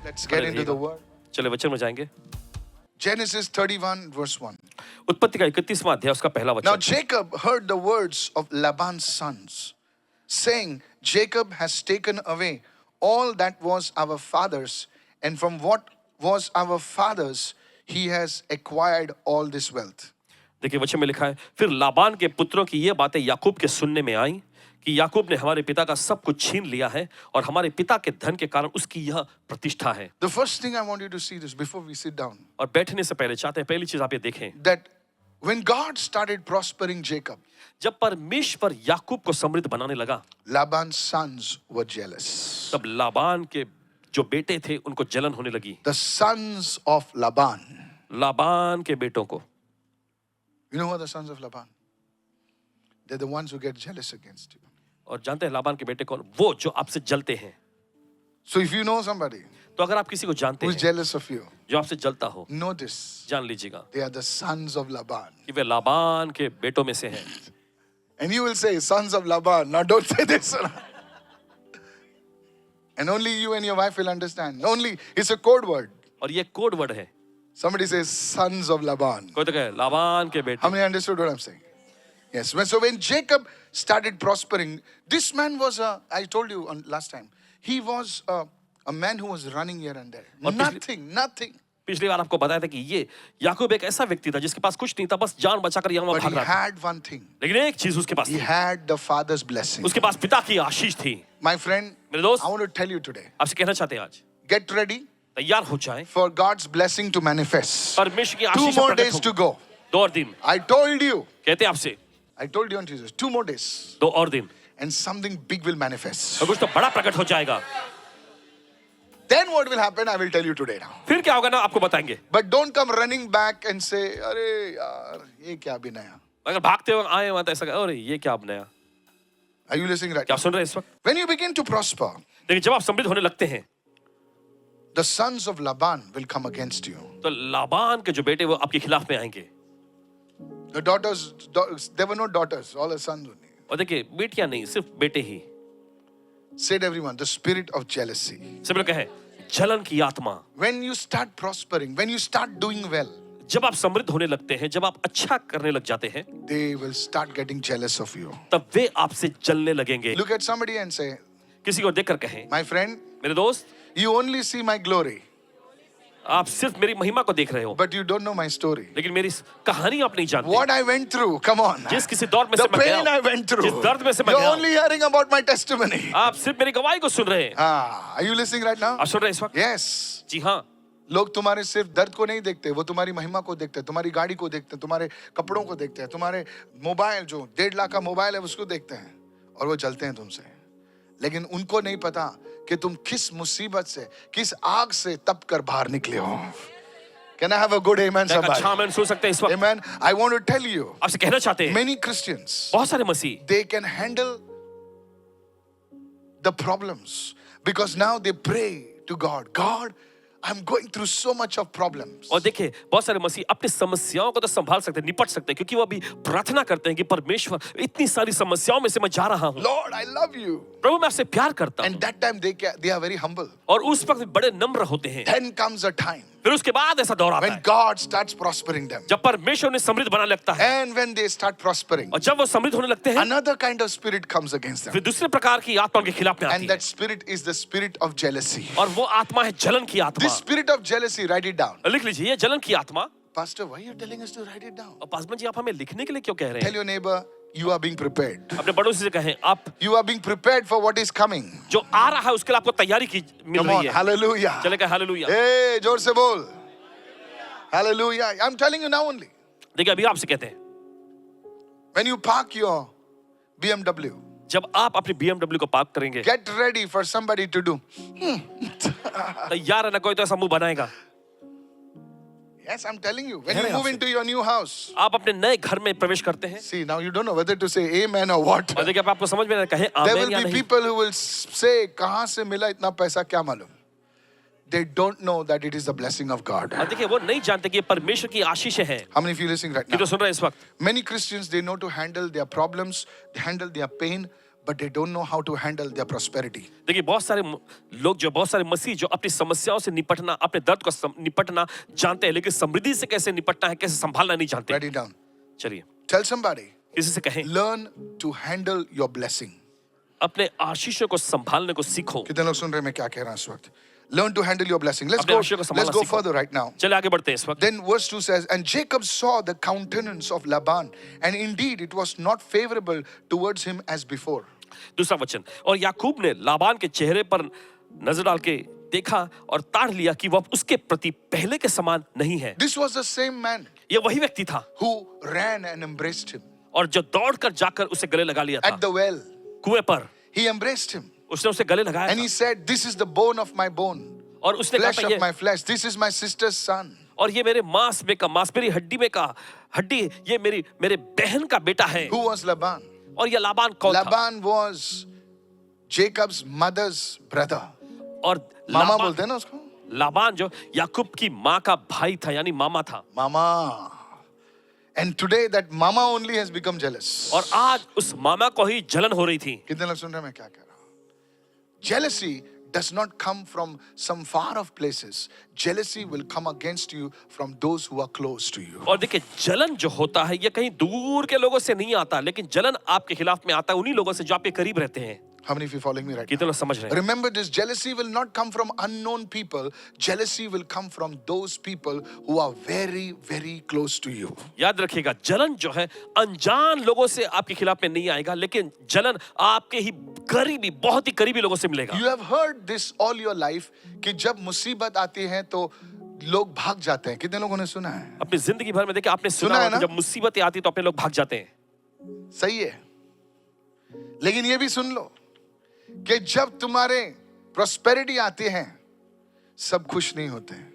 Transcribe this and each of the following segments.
Let's get into the word. चले वचन में जाएंगे। Genesis 31 verse 1. उत्पत्ति का 31वां अध्याय उसका पहला Now वचन। Jacob heard the words of Laban's sons, saying, Jacob has taken away all that was our father's, and from what was our father's, he has acquired all this wealth. देखिए वचन में लिखा है, फिर लाबान के पुत्रों की ये बातें याकूब के सुनने में आई कि याकूब ने हमारे पिता का सब कुछ छीन लिया है और हमारे पिता के धन के कारण उसकी यह प्रतिष्ठा है। The first thing I want you to see this before we sit down, और बैठने से पहले चाहते हैं पहली चीज आप ये देखें, that when God started prospering Jacob, जब परमेश्वर याकूब को समृद्ध बनाने लगा, Laban's sons were jealous. तब लाबान के जो बेटे थे उनको जलन होने लगी। The sons of Laban. Laban के बेटों को, You know who are the sons of Laban? They're the ones who get jealous against you. और जानते हैं लाबान के बेटे कौन? वो जो आपसे जलते हैं। So if you know somebody तो अगर आप किसी को जानते who's हैं jealous of you, जो आपसे जलता हो, know this. जान लीजिएगा They are the sons of Laban. कि वे लाबान के बेटों में से हैं। And you will say, sons of Laban. Now don't say this. And only you and your wife will understand. Only, it's a code word. और ये कोड वर्ड है। Somebody says, sons of Laban. कोई तो कहे लाबान के बेटे। How many understood what I'm saying? Yes. So when Jacob started prospering, this man was I told you last time, he was a man who was running here and there. Nothing. पिछली बार आपको बताया था कि ये याकूब एक ऐसा व्यक्ति था जिसके पास कुछ नहीं था, बस जान बचाकर यहाँ But भाग he रहा था। had one thing. लेकिन एक चीज उसके पास He थी, had the father's blessing. उसके पास पिता की आशीष थी। My friend, मेरे दोस्त, I want to tell you today, आपसे कहना चाहते हैं आज, get ready तैयार हो जाएं, for God's blessing to manifest. परमेश्वर की 2 आशीष more प्रकट days हो। to go. 2 और दिन I told you. कहते हैं आपसे, I told you on Jesus. 2 more days. 2 और दिन And something big will manifest. और कुछ तो बड़ा प्रकट हो जाएगा। Then what will happen, I will tell you today now. फिर क्या होगा ना आपको बताएंगे। But don't come running back and say, अरे यार, ये क्या भी नया? अगर भागते हुए आए वहां तो ऐसा अरे ये क्या अब नया। Are you listening right क्या now? सुन रहे हैं इस वक्त? When you begin to prosper, लेकिन जब आप समृद्ध होने लगते हैं the sons of Laban will come against you. तो लाबान के जो बेटे वो आपके खिलाफ में आएंगे। The daughters, there were no daughters, all the sons only. और देखिए बेटियां नहीं, सिर्फ बेटे ही। Said everyone, the spirit of jealousy. सब लोग कहे जलन की आत्मा। When you start prospering, when you start doing well, जब आप समृद्ध होने लगते हैं, जब आप अच्छा करने लग जाते हैं, they will start getting jealous of you. तब वे आपसे जलने लगेंगे। Look at somebody and say, किसी को देखकर कहें, my friend, मेरे दोस्त, you only see my glory, आप सिर्फ मेरी महिमा को देख रहे हो, but you don't know my story. लेकिन मेरी कहानी आप नहीं जानते। What I went through, come on. जिस किसी दौर में The से मैं गया pain I हूं, went through. जिस दर्द में से मैं You're गया हूं, only hearing about my testimony. आप सिर्फ मेरी गवाही को सुन रहे हैं। Are you listening right now? आप सुन रहे हैं इस वक्त? Yes. जी हाँ। लोग तुम्हारे सिर्फ दर्द को नहीं देखते, वो तुम्हारी महिमा को देखते हैं, तुम्हारी गाड़ी को देखते हैं, तुम्हारे कपड़ों को देखते हैं, तुम्हारे मोबाइल जो 1.5 लाख का मोबाइल है उसको देखते हैं और वो जलते हैं तुमसे। लेकिन उनको नहीं पता कि तुम किस मुसीबत से, किस आग से तप कर बाहर निकले हो। Can I have a good amen एक अच्छा somebody? आमेन सुन सकते हैं इस वक्त। Amen. I want to tell you, आपसे कहना चाहते हैं, many Christians, बहुत सारे मसीह they can handle the problems because now they pray to God. God, I'm going through so much of problems. और देखिए बहुत सारे मसीह अपनी समस्याओं को तो संभाल सकते हैं, निपट सकते हैं, क्योंकि वो अभी प्रार्थना करते हैं कि परमेश्वर इतनी सारी समस्याओं में से मैं जा रहा हूँ, Lord, I love you. प्रभु मैं आपसे प्यार करता हूँ। And that time they are very humble. और उस वक्त बड़े नम्र होते हैं। Then comes a time फिर उसके बाद ऐसा दौर आता when है God starts prospering them. जब परमेश्वर उन्हें समृद्ध बनाने लगता है, And when they start prospering, और जब वो समृद्ध होने लगते हैं, another kind of spirit comes against them. फिर दूसरे प्रकार की आत्मा उनके खिलाफ में आती And है, that spirit is the spirit of jealousy. और वो आत्मा है जलन की आत्मा। This spirit of jealousy, write it down. लिख लीजिए, ये जलन की आत्मा। Pastor, why are you telling us to write it down? और पासवान जी आप हमें लिखने के लिए क्यों कह रहे Tell हैं? your neighbor, you are being prepared. अपने पड़ोसी से कहें आप You are being prepared for what is coming. जो आ रहा है उसके लिए आपको तैयारी की मिल Come on, रही है। hallelujah. चले कहें हालेलुया। Hey, जोर से बोल. Hallelujah. I'm telling you now only. देखिए अभी आपसे कहते हैं, When you park your BMW, जब आप अपनी BMW को पार्क करेंगे, get ready for somebody to do. तैयार है ना कोई तो ऐसा मुंह बनाएगा। Yes, I'm telling you. When you move into your new house, आप अपने नए घर में प्रवेश करते हैं, see, now you don't know whether to say amen or what. और देखिए अब आपको समझ में ना कहे There आमीन will या be नहीं। people who will say, कहाँ से मिला इतना पैसा क्या मालूम? They don't know that it is the blessing of God. और देखिए वो नहीं जानते कि ये परमेश्वर की आशीष है। How many of you listening right कि now? तो सुन रहे हैं इस वक्त? Many Christians, they know to handle their problems, they handle their pain, but they don't know how to handle their prosperity. देखिए बहुत सारे लोग जो बहुत सारे मसीह जो अपनी समस्याओं से निपटना अपने दर्द को निपटना जानते हैं लेकिन समृद्धि से कैसे निपटना है कैसे संभालना नहीं जानते। Write it down. चलिए Tell somebody, किसी से कहें learn to handle your blessing. अपने आशीषों को संभालने को सीखो। कितने लोग सुन रहे हैं मैं क्या कह रहा हूं इस वक्त? Learn to handle your blessing. Let's अपने आशीषों को go संभालना सीखो। further right now. चले आगे बढ़ते हैं इस वक्त। Then verse 2 says, and Jacob saw the countenance of Laban, and indeed it was not favorable towards him as before. दूसरा वचन, और याकूब ने लाबान के चेहरे पर नजर डाल के देखा और ताड़ लिया कि वह उसके प्रति पहले के समान नहीं है। This was the same man ये वही व्यक्ति था who ran and embraced him और जो दौड़कर जाकर उसे गले लगा लिया था at the well. कुएं पर। He embraced him उसने उसे गले लगाया and he said, this is the bone of my bone, और उसने flesh कहा of ये my flesh. This is my sister's son. और ये मेरे मांस में का मांस मेरी हड्डी में का हड्डी ये मेरे बहन का बेटा है। Who was Laban? और ये लाबान कौन था? Laban was Jacob's mother's brother. और मामा बोलते हैं ना उसको? लाबान जो याकूब की माँ का भाई था यानी मामा था। Mama. And today that mama only has become jealous. और आज उस मामा को ही जलन हो रही थी। कितने लोग सुन रहे हैं मैं क्या कह रहा हूं? Jealousy does not come from some far off places. Jealousy will come against you from those who are close to you. और देखिए जलन जो होता है ये कहीं दूर के लोगों से नहीं आता लेकिन जलन आपके खिलाफ में आता है उन्हीं लोगों से जो आपके करीब रहते हैं। How many of you following me right कितने now? लोग समझ रहे हैं? Remember this, jealousy will not come from unknown people. Jealousy will come from those people who are very, very close to you. याद रखिएगा जलन जो है अनजान लोगों से आपके खिलाफ में नहीं आएगा लेकिन जलन आपके ही करीबी बहुत ही करीबी लोगों से मिलेगा। You have heard this all your life कि जब मुसीबत आती है तो लोग भाग जाते हैं। कितने लोगों ने सुना है? अपनी जिंदगी भर में देखिए आपने सुना है होगा ना? कि जब मुसीबतें आती तो अपने लोग भाग जाते हैं। सही है, लेकिन ये भी सुन लो कि जब तुम्हारे प्रॉस्पेरिटी आती है सब खुश नहीं होते हैं।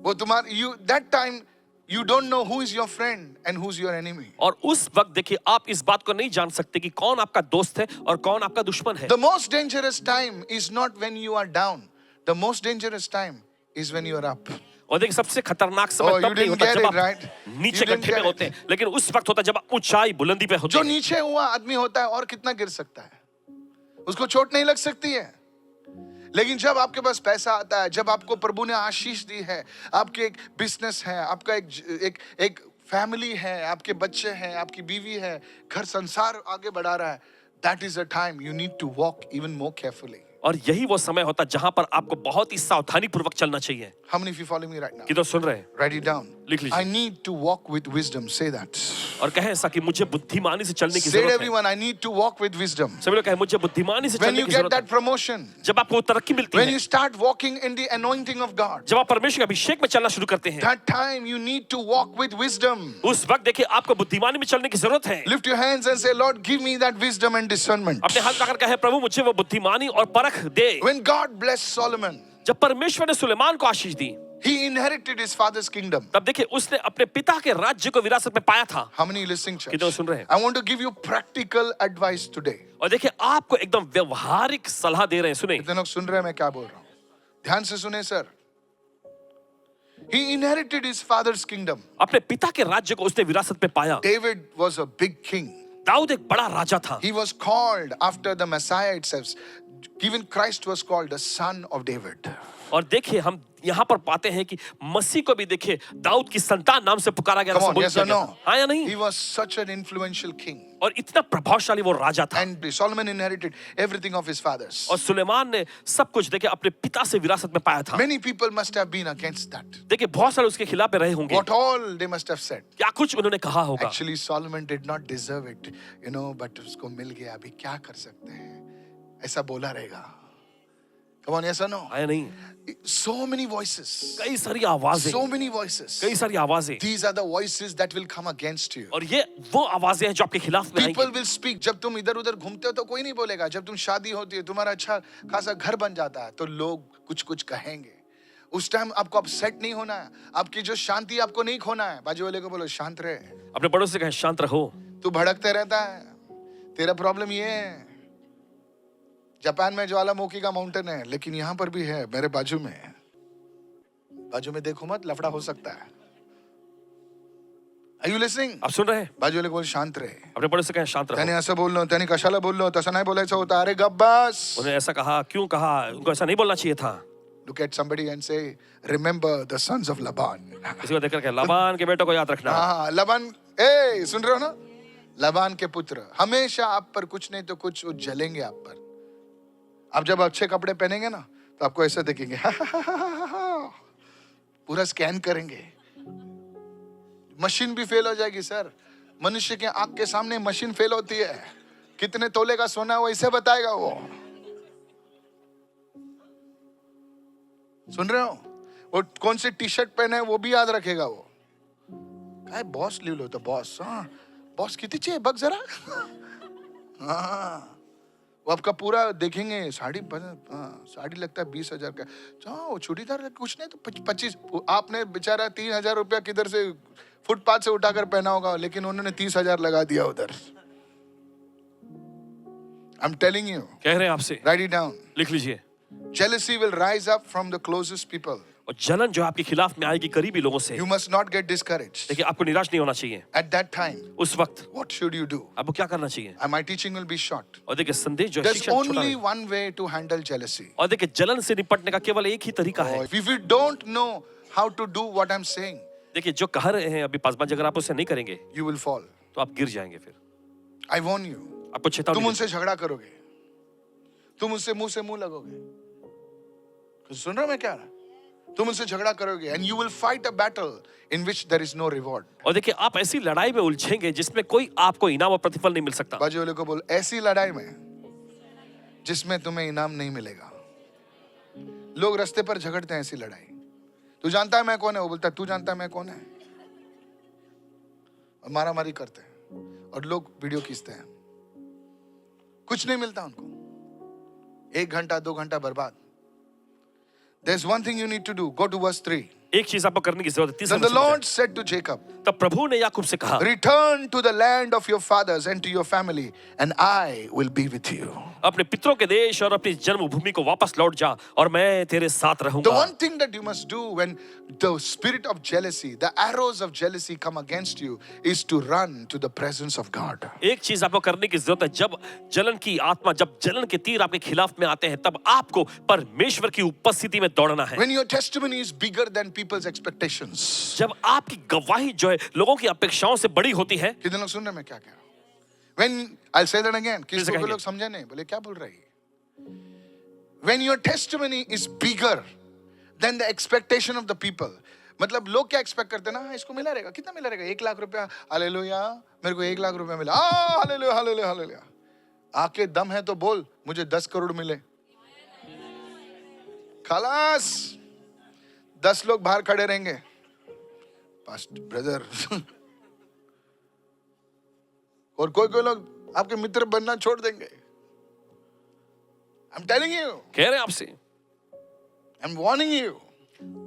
वो तुम्हारे that time you don't know who is your friend and who's your enemy. और उस वक्त देखिए आप इस बात को नहीं जान सकते कि कौन आपका दोस्त है और कौन आपका दुश्मन है। The most dangerous time is not when you are down. The most dangerous time is when you are up. और देखिए सबसे खतरनाक Oh, समय you तब नहीं didn't होता get जब it, आप right? नीचे You didn't गड्ढे में get होते it. हैं लेकिन उस वक्त होता है जब आप ऊंचाई बुलंदी पे होते जो हैं। नीचे हुआ आदमी होता है और कितना गिर सकता है, उसको चोट नहीं लग सकती है। लेकिन जब आपके पास पैसा आता है, जब आपको प्रभु ने आशीष दी है, आपके एक बिजनेस है, आपका एक फैमिली है, आपके बच्चे हैं, आपकी बीवी है, घर संसार आगे बढ़ा रहा है, that is a time you need to walk even more carefully. और यही वो समय होता है जहां पर आपको बहुत ही सावधानी पूर्वक चलना चाहिए। How many of you following me right now? कि तो सुन रहे हैं? Write it down. लिख लीजिए। I need to walk with wisdom. Say that. और कहें ऐसा कि मुझे बुद्धिमानी से चलने की Say it जरूरत है। everyone. I need to walk with wisdom. सभी लोग कहें मुझे बुद्धिमानी से When चलने you की get जरूरत है। that promotion, जब आपको तरक्की मिलती when है, you start walking in the anointing of God, जब आप परमेश्वर के अभिषेक में चलना शुरू करते हैं, that time you need to walk with wisdom. उस वक्त देखिए आपको बुद्धिमानी में चलने की जरूरत है। Lift your hands and say, Lord, give me that wisdom and discernment. अपने हाथ उठाकर कहे प्रभु मुझे वो बुद्धिमानी और परख दे। When God blessed Solomon, जब परमेश्वर ने सुलेमान को आशीष दी he inherited his father's kingdom. तब देखिए उसने अपने पिता के राज्य को विरासत में पाया था। How many listening, church? कितने सुन रहे हैं? I want to give you practical advice today. और देखिए आपको एकदम व्यवहारिक सलाह दे रहे हैं। सुने कितने लोग सुन रहे हैं मैं क्या बोल रहा हूँ? ध्यान से सुने sir. He inherited his father's kingdom. अपने पिता के राज्य को उसने विरासत में पाया। David was a big king. Dawood एक बड़ा राजा था। He was called after the Messiah itself. Even Christ was called the son of David. और देखिए हम यहाँ पर पाते हैं कि मसीह को भी देखिए दाऊद की संतान नाम से पुकारा गया। Come on, संबोधित yes or किया गया no? था। हाँ या नहीं? He was such an influential king. और इतना प्रभावशाली वो राजा था। And Solomon inherited everything of his fathers. और सुलेमान ने सब कुछ देखिए अपने पिता से विरासत में पाया था। Many people must have been against that. देखिए बहुत सारे उसके खिलाफ में रहे होंगे। What all they must have said. क्या कुछ उन्होंने कहा होगा। Actually, Solomon did not deserve it, but उसको मिल गया, अभी क्या कर सकते हैं? ऐसा बोला रहेगा। Come on, yes or no? हाँ या नहीं? So many voices. कई सारी आवाजें, So many voices. कई सारी आवाजें। These are the voices that will come against you. और ये वो आवाजें हैं जो आपके खिलाफ में People आएंगी। will speak. जब तुम इधर उधर घूमते हो तो कोई नहीं बोलेगा। जब तुम शादी होती है, तुम्हारा अच्छा खासा घर बन जाता है, तो लोग कुछ कुछ कहेंगे। उस टाइम आपको अपसेट नहीं होना है। आपकी जो शांति आपको नहीं खोना है। बाजू वाले को बोलो शांत रहे। अपने बड़ों से कहें शांत रहो। तू भड़कते रहता है। तेरा प्रॉब्लम ये है। जापान में ज्वालामुखी का माउंटेन है, लेकिन यहाँ पर भी है मेरे बाजू में। बाजू में देखो मत, लफड़ा हो सकता है। Are you listening? आप सुन रहे हैं? बाजू वाले को बोल शांत रहे. अपने बड़े से कहें शांत त्याने रहो. असं बोललो, त्याने कशाला बोललो, तसं नाही बोलायचं होतं. अरे गब्बास. उन्हें ऐसा कहा, क्यों कहा? उनको ऐसा नहीं बोलना चाहिए था. Look at somebody and say, remember the sons of Laban. किसी को देखकर कहे, लाबान के बेटों को याद रखना. हाँ, लबान, ए सुन रहे हो ना? लबान के पुत्र हमेशा आप पर कुछ नहीं तो कुछ वो जलेंगे आप पर. आप जब अच्छे कपड़े पहनेंगे ना तो आपको ऐसा देखेंगे. पूरा स्कैन करेंगे. मशीन भी फेल हो जाएगी सर. मनुष्य के आंख के सामने मशीन फेल होती है. कितने तोले का सोना है वो ऐसे बताएगा वो. सुन रहे हो? वो कौन से टी शर्ट पहने है वो भी याद रखेगा वो. काय बॉस लिहिलं होतं बॉस. हाँ बॉस कितीची आहे बघ जरा. हाँ वो आपका पूरा देखेंगे. साड़ी लगता है 20,000 का. वो चूड़ीदार कुछ नहीं तो 25. आपने बेचारा 3,000 रुपया किधर से फुटपाथ से उठाकर पहना होगा लेकिन उन्होंने 30,000 लगा दिया उधर. I'm telling you. कह रहे हैं आपसे. Write it down. लिख लीजिए. Jealousy will rise up from the closest people. और जलन जो आपके खिलाफ में आएगी करीबी लोगों से. You must not get discouraged. देखिए आपको निराश नहीं होना चाहिए. At that time, उस वक्त what should you do? आपको क्या करना चाहिए? And my teaching will be short. और देखिए संदेश जो है There's शिक्षा छोटा only है. one way to handle jealousy. और देखिए जलन से निपटने का केवल एक ही तरीका है. If you don't know how to do what I'm saying, देखिए जो कह रहे हैं अभी पासवान, अगर आप उसे नहीं करेंगे you will fall. तो आप गिर जाएंगे. फिर I warn you. आपको तुम चेतावनी. उनसे झगड़ा करोगे. तुम उनसे मुंह से मुंह लगोगे. सुन रहे हो मैं क्या रहा? तुम उनसे झगड़ा करोगे and you will fight a battle in which there is no reward. और देखिए आप ऐसी लड़ाई में उलझेंगे जिसमें कोई आपको इनाम और प्रतिफल नहीं मिल सकता. बाजू वाले को बोल ऐसी लड़ाई में जिसमें तुम्हें इनाम नहीं मिलेगा. लोग रास्ते पर झगड़ते हैं ऐसी लड़ाई. तू जानता है मैं कौन है? वो बोलता है तू जानता है मैं कौन है? और मारा मारी करते हैं और लोग वीडियो खींचते हैं. कुछ नहीं मिलता उनको. 1 घंटा 2 घंटा बर्बाद. There's one thing you need to do. Go to verse 3. एक चीज आपको करने की जरूरत है. Then the Lord said to Jacob, तब प्रभु ने याकूब से कहा, return to the land of your fathers and to your family, and I will be with you. अपने पितरों के देश और अपनी जन्मभूमि को वापस लौट जा और मैं तेरे साथ The रहूंगा. one thing that you must do when the spirit of jealousy, the arrows of jealousy come against you is to run to the presence of God. एक चीज आपको करने की जरूरत है. जब जलन की आत्मा, जब जलन के तीर आपके खिलाफ में आते हैं, तब आपको परमेश्वर की उपस्थिति में दौड़ना है. When your testimony is bigger than people's expectations. जब आपकी गवाही जो है लोगों की अपेक्षाओं से बड़ी होती है. कितने लोग सुन रहे हैं मैं क्या कह रहा हूं? When I'll say that again. किसी को लोग समझे नहीं. बोले क्या बोल रही है? When your testimony is bigger than the expectation of the people. मतलब लोग क्या एक्सपेक्ट करते हैं ना, इसको मिला रहेगा. कितना मिला रहेगा? 1 लाख रुपया. हालेलुया. मेरे को 1 लाख रुपया मिला. Hallelujah hallelujah hallelujah. आके दम है तो बोल मुझे 10 करोड़ मिले. खलास. 10 लोग बाहर खड़े रहेंगे. Past brother. और कोई लोग आपके मित्र बनना छोड़ देंगे. I'm telling you. कह रहे हैं आपसे. I'm warning you.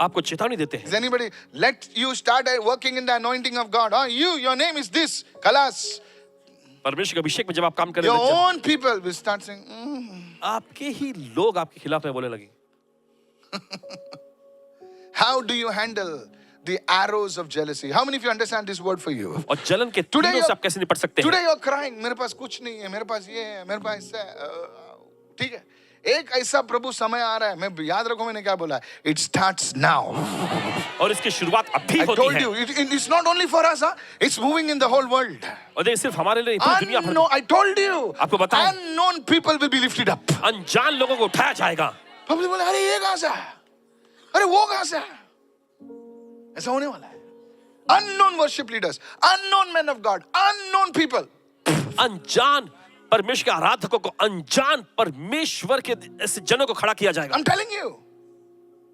आपको चेतावनी देते हैं. Is anybody let you start working in the anointing of God? Your name is this. Kalas. परमेश्वर के अभिषेक में जब आप काम करें, Your own people will start saying, आपके ही लोग आपके खिलाफ में बोलने लगे. how do you handle the arrows of jealousy? How many of you understand this word for you? और जलन के तीरों से आप कैसे निपट सकते Today हैं? you're crying. मेरे पास कुछ नहीं है. मेरे पास ये है. मेरे पास ऐसा है. ठीक है. एक ऐसा प्रभु समय आ रहा है. मैं याद रखो मैंने क्या बोला. It starts now. और इसकी शुरुआत अभी I होती told है. you, it's not only for us, it's moving in the whole world. और देखिए सिर्फ हमारे लिए पूरी दुनिया भर में. I told you, आपको बताया. unknown people will be lifted up. अनजान लोगों को उठाया जाएगा. पब्लिक बोले अरे ये कहां से है? अरे वो कहां से है? ऐसा होने वाला है. Unknown worship leaders, unknown men of God, unknown people. अनजान परमेश्वर के आराधकों को, अनजान परमेश्वर के ऐसे जनों को खड़ा किया जाएगा. I'm telling you,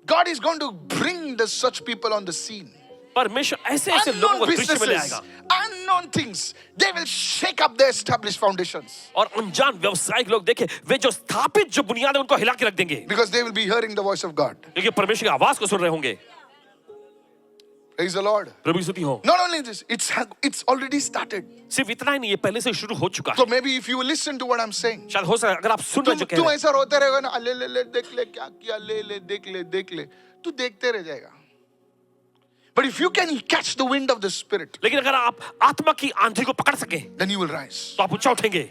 God is going to bring such people on the scene. परमेश्वर ऐसे ऐसे लोगों को Unknown दृश्य में ले businesses, आएगा. unknown things, they will shake up the established foundations. और अनजान व्यवसायिक लोग देखे, वे जो स्थापित जो बुनियाद है उनको हिला के रख देंगे. Because they will be hearing the voice of God. क्योंकि परमेश्वर की आवाज को सुन रहे होंगे. Praise the Lord. प्रभु की स्तुति हो. Not only this, it's already started. सिर्फ इतना ही नहीं, ये पहले से शुरू हो चुका है. So maybe if you listen to what I'm saying, शायद हो सकता है अगर आप सुन रहे जो कह तू रहे हैं. ऐसा रोते रहेगा ना, ले देख ले क्या किया, ले देख ले. तू देखते रह जाएगा. But if you can catch the wind of the Spirit, लेकिन अगर आप आत्मा की आंधी को पकड़ सके then you will rise. तो आप ऊंचा उठेंगे.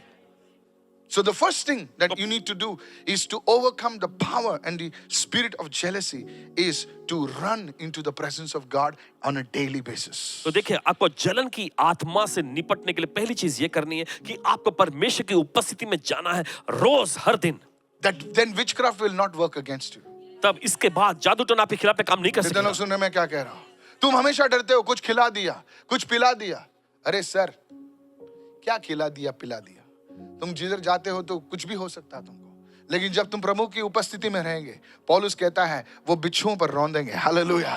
So the first thing that you need to do is to overcome the power and the spirit of jealousy is to run into the presence of God on a daily basis. तो देखिए, आपको जलन की आत्मा से निपटने के लिए पहली चीज ये करनी है कि आपको परमेश्वर की उपस्थिति में जाना है रोज, हर दिन. That then witchcraft will not work against you. तब इसके बाद जादू टोना आपके खिलाफ काम नहीं कर कितने लोग सकेगा. सुन रहे हैं मैं क्या कह रहा हूं? तुम हमेशा डरते हो, कुछ खिला दिया, कुछ पिला दिया. अरे सर, क्या खिला दिया, पिला दिया? तुम जिधर जाते हो तो कुछ भी हो सकता है तुमको, लेकिन जब तुम प्रभु की उपस्थिति में रहेंगे, पौलुस कहता है वो बिच्छुओं पर रौंदेंगे. Hallelujah.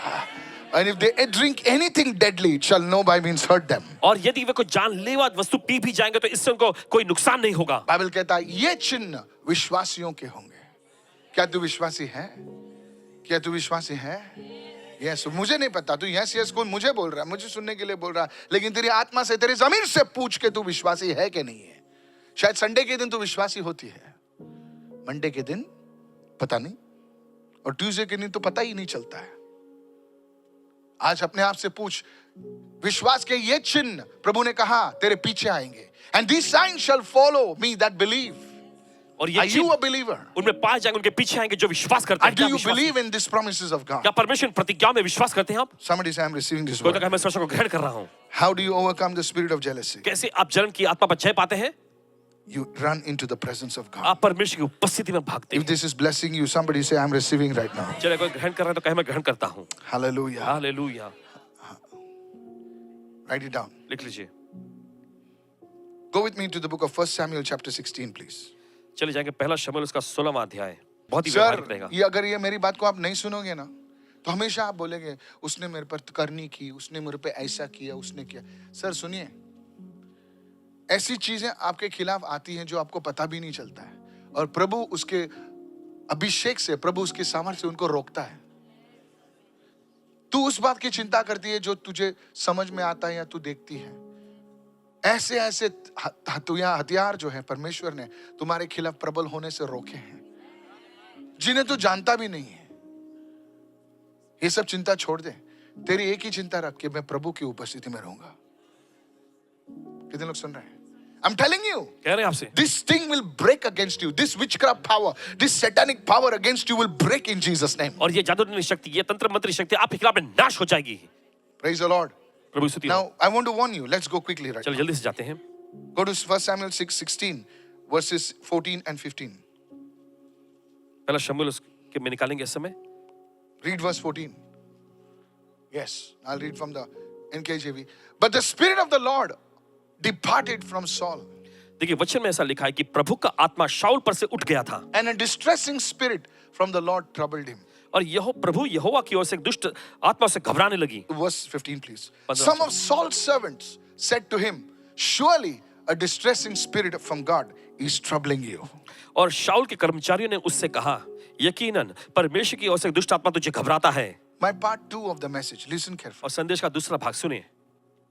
And if they drink anything deadly, it shall no by means hurt them. और यदि वे कोई जानलेवा वस्तु पी भी जाएंगे तो इससे उनको कोई नुकसान नहीं होगा. बाइबल कहता है ये चिन्ह विश्वासियों के होंगे. क्या तू विश्वासी है? क्या तू विश्वासी है? यस. मुझे नहीं पता, तू यस यस कौन मुझे बोल रहा है, मुझे सुनने के लिए बोल रहा है, लेकिन तेरी आत्मा से, तेरी जमीर से पूछ के तू विश्वासी है कि नहीं है. शायद संडे के दिन तू विश्वासी होती है, मंडे के दिन पता नहीं, और ट्यूसडे के दिन तो पता ही नहीं चलता है. आज अपने आप से पूछ, विश्वास के ये चिन्ह प्रभु ने कहा तेरे पीछे आएंगे. And this sign shall follow me that believe. और ये Are you a believer? उनमें पाए जाएंगे, उनके पीछे आएंगे जो विश्वास करते हैं. Do you believe in these promises of God? क्या परमेश्वर प्रतिज्ञा में विश्वास करते हैं आप? Somebody say I'm receiving this कोई word. कहा मैं इस वचन को ग्रहण कर रहा हूं. How do you overcome the spirit of jealousy? कैसे आप जलन की आत्मा पर जय पाते हैं? You run into the presence of God. आप परमेश्वर की उपस्थिति में भागते If हैं. this is blessing you, somebody say I'm receiving right now. चले कोई ग्रहण कर रहा है तो कहे मैं ग्रहण करता हूं. Hallelujah. Hallelujah. Write it down. लिख लीजिए. Go with me to the book of 1 Samuel chapter 16, please. चले जाएंगे पहला शमूएल उसका 16वां अध्याय. बहुत ही व्यवहारिक रहेगा. ये अगर ये मेरी बात को आप नहीं सुनोगे ना, तो हमेशा आप बोलेंगे उसने मेरे पर करनी की, उसने मेरे पे ऐसा किया, उसने किया. सर सुनिए, ऐसी चीजें आपके खिलाफ आती हैं जो आपको पता भी नहीं चलता है, और प्रभु उसके अभिषेक से, प्रभु उसके सामर्थ्य से उनको रोकता है. तू उस बात की चिंता करती है जो तुझे समझ में आता है या तू देखती है. ऐसे ऐसे हथियार जो है परमेश्वर ने तुम्हारे खिलाफ प्रबल होने से रोके हैं, जिन्हें तू जानता भी नहीं है. ये सब चिंता छोड़ दे. तेरी एक ही चिंता रख के मैं प्रभु की उपस्थिति में रहूंगा. कितने लोग सुन रहे हैं? I'm telling you, कह रहे हैं आपसे, this thing will break against you. This witchcraft power, this satanic power against you will break in Jesus' name. और ये जादूटोनी शक्ति, ये तंत्र मंत्री शक्ति आपके खिलाफ में नाश हो जाएगी. Praise the Lord. प्रभु स्तुति हो. Now, I want to warn you. Let's go quickly right चलो now. जल्दी से जाते हैं. Go to 1 Samuel 6:16, verses 14 and 15. पहला शमूएल उसके में निकालेंगे इस समय. Read verse 14. Yes, I'll read from the NKJV. But the Spirit of the Lord departed from Saul, देखिए वचन में ऐसा लिखा है कि प्रभु का आत्मा शाऊल पर से उठ गया था. and a distressing spirit from the Lord troubled him. और प्रभु यहोवा की ओर से एक दुष्ट आत्मा से घबराने लगी. Verse 15, please. 15. Some of Saul's servants said to him, surely a distressing spirit from God is troubling you. और शाऊल के कर्मचारियों ने उससे कहा, यकीनन परमेश्वर की ओर से एक दुष्ट आत्मा तुझे घबराता है. My part 2 of the message, listen carefully. और संदेश का दूसरा भाग सुनिए.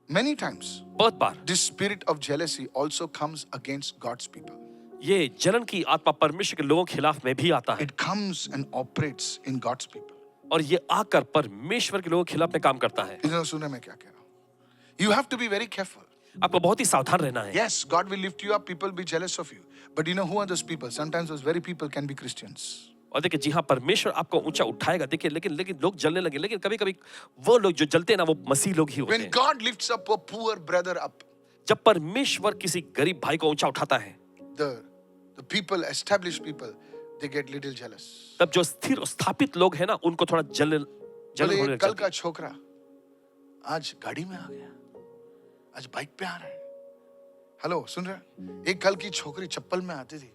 Many times, बहुत बार this spirit of jealousy also comes against God's people. ये जलन की आत्मा परमेश्वर के लोगों के खिलाफ में भी आता है. It comes and operates in God's people. और ये आकर परमेश्वर के लोगों के खिलाफ में काम करता है. इधर सुने मैं क्या कह रहा हूं. You have to be very careful. आपको बहुत ही सावधान रहना है. Yes, God will lift you up, people will be jealous of you. But you know who are those people? Sometimes those very people can be Christians. और देखिए जी हाँ, परमेश्वर आपको ऊंचा उठाएगा. देखिए लेकिन लोग जलने लगे. लेकिन कभी-कभी वो लोग जो जलते हैं ना, वो मसीह लोग ही होते When हैं. God lifts up a poor brother up, जब परमेश्वर किसी गरीब भाई को ऊंचा उठाता है, the people, established people, they get little jealous. तब जो स्थिर और स्थापित लोग हैं ना, उनको थोड़ा जलन बोले होने कल लगती का छोकरा आज गाड़ी में आ गया, आज बाइक पे आ रहा है. हेलो, सुन रहे हैं? एक कल की छोकरी चप्पल में आती थी,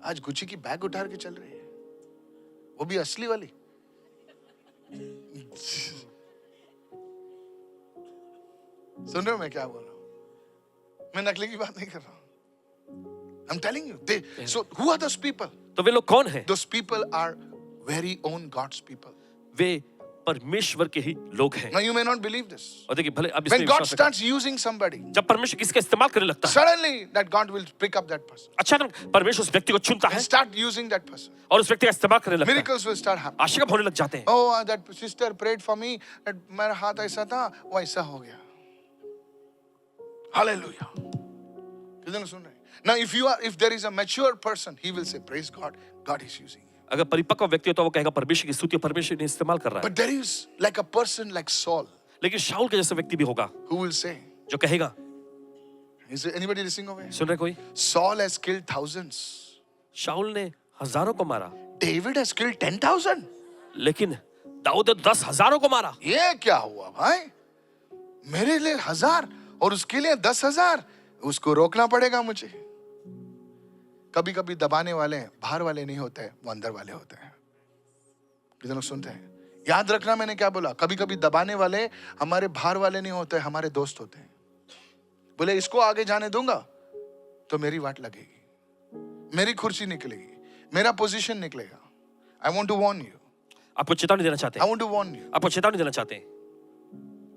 आज गुच्ची की बैग उठा के चल रही है, वो भी असली वाली. सुन रहे हो मैं क्या बोल रहा हूं? मैं नकली की बात नहीं कर रहा हूं. I'm telling you. So who are those people? तो वे लोग कौन हैं? Those people are very own God's people. वे परमेश्वर के ही लोग हैं। Now you may not believe this. और देखिए भले अब When इसमें God विश्वास रखें, starts using somebody, जब परमेश्वर किसका इस्तेमाल करने लगता है, suddenly that God will pick up that person अचानक परमेश्वर उस व्यक्ति को चुनता है and start using that person. और उस व्यक्ति का इस्तेमाल करने लगता है। Miracles will start happening. आशीर्वाद होने लग जाते हैं। Oh, that sister prayed for me. That मेरा हाथ ऐसा था, वो ऐसा हो गया. Hallelujah. कितने सुन रहे हैं? Now, if there is a mature person, he will say, "Praise God, God is using you." अगर परिपक्व व्यक्ति हो तो वो कहेगा परमेश्वर की स्तुति, परमेश्वर ने इस्तेमाल कर रहा है। But there is like a person like Saul लेकिन शाऊल के जैसा व्यक्ति भी होगा who will say, जो कहेगा, "Is there anybody listening over here? सुन रहे कोई, Saul has killed thousands. शाऊल ने हजारों को मारा, David has killed 10,000. लेकिन दाऊद ने 10,000 को मारा। ये क्या हुआ भाई? मेरे लिए 1000 और उसके लिए 10,000. उसको रोकना पड़ेगा मुझे. कभी कभी दबाने वाले बाहर वाले नहीं होते, वो अंदर वाले होते हैं. कितने लोग सुनते हैं? याद रखना मैंने क्या बोला. कभी कभी दबाने वाले हमारे बाहर वाले नहीं होते, हमारे दोस्त होते हैं. बोले इसको आगे जाने दूंगा तो मेरी वाट लगेगी, मेरी कुर्सी निकलेगी, मेरा पोजीशन निकलेगा. I want to warn you. आपको चेतावनी देना चाहते आई हैं, वॉन्ट टू वॉर्न यू. आपको चेतावनी देना चाहते हैं।